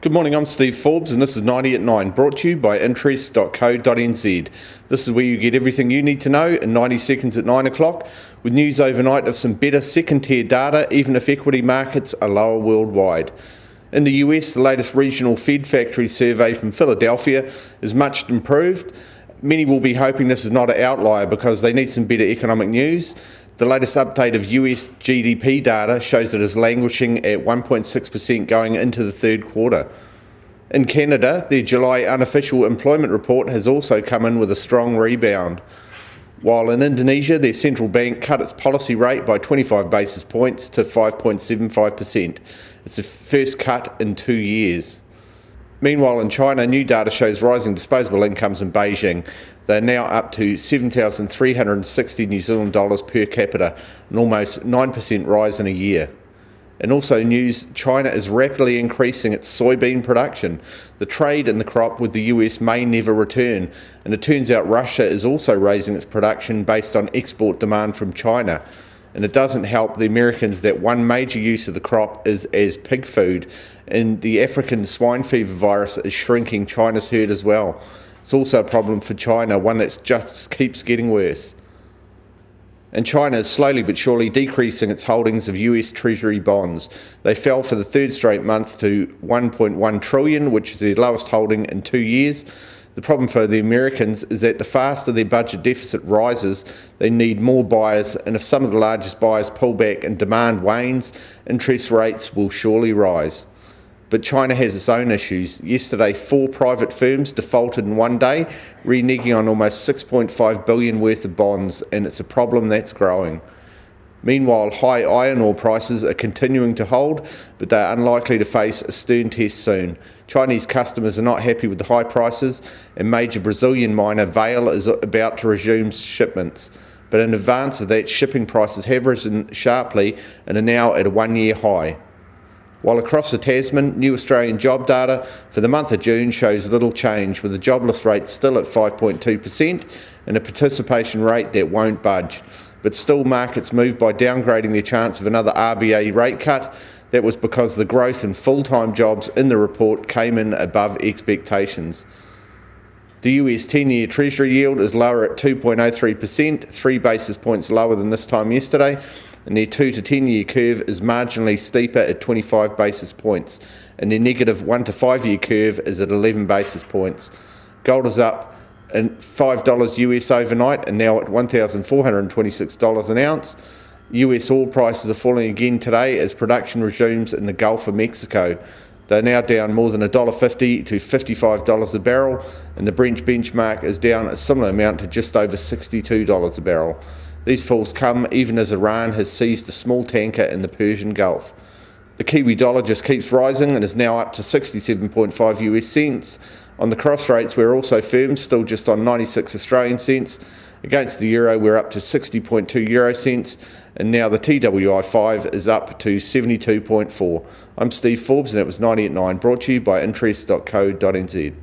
Good morning, I'm Steve Forbes and this is 90 at 9, brought to you by interest.co.nz. This is where you get everything you need to know in 90 seconds at 9 o'clock, with news overnight of some better second-tier data, even if equity markets are lower worldwide. In the US, the latest regional Fed factory survey from Philadelphia is much improved. Many will be hoping this is not an outlier because they need some better economic news. The latest update of US GDP data shows it is languishing at 1.6% going into the third quarter. In Canada, their July unofficial employment report has also come in with a strong rebound. While in Indonesia, their central bank cut its policy rate by 25 basis points to 5.75%. It's the first cut in 2 years. Meanwhile, in China, new data shows rising disposable incomes in Beijing. They're now up to 7,360 New Zealand dollars per capita, an almost 9% rise in a year. And also news, China is rapidly increasing its soybean production. The trade in the crop with the US may never return, and it turns out Russia is also raising its production based on export demand from China. And it doesn't help the Americans that one major use of the crop is as pig food, and the African swine fever virus is shrinking China's herd as well. It's also a problem for China, one that just keeps getting worse. And China is slowly but surely decreasing its holdings of US Treasury bonds. They fell for the third straight month to 1.1 trillion, which is their lowest holding in 2 years. The problem for the Americans is that the faster their budget deficit rises, they need more buyers, and if some of the largest buyers pull back and demand wanes, interest rates will surely rise. But China has its own issues. Yesterday, 4 private firms defaulted in one day, reneging on almost $6.5 billion worth of bonds, and it's a problem that's growing. Meanwhile, high iron ore prices are continuing to hold, but they are unlikely to face a stern test soon. Chinese customers are not happy with the high prices, and major Brazilian miner Vale is about to resume shipments. But in advance of that, shipping prices have risen sharply and are now at a 1-year high. While across the Tasman, new Australian job data for the month of June shows little change, with the jobless rate still at 5.2% and a participation rate that won't budge. But still, markets moved by downgrading their chance of another RBA rate cut. That was because the growth in full-time jobs in the report came in above expectations. The US 10-year Treasury yield is lower at 2.03%, 3 basis points lower than this time yesterday, and their 2 to 10-year curve is marginally steeper at 25 basis points, and their negative 1 to 5-year curve is at 11 basis points. Gold is up and $5 US overnight and now at $1,426 an ounce. US oil prices are falling again today as production resumes in the Gulf of Mexico. They're now down more than $1.50 to $55 a barrel, and the Brent benchmark is down a similar amount to just over $62 a barrel. These falls come even as Iran has seized a small tanker in the Persian Gulf. The Kiwi dollar just keeps rising and is now up to 67.5 US cents. On the cross rates, we're also firm, still just on 96 Australian cents. Against the euro, we're up to 60.2 euro cents, and now the TWI5 is up to 72.4. I'm Steve Forbes, and it was 90 at 9, brought to you by interest.co.nz.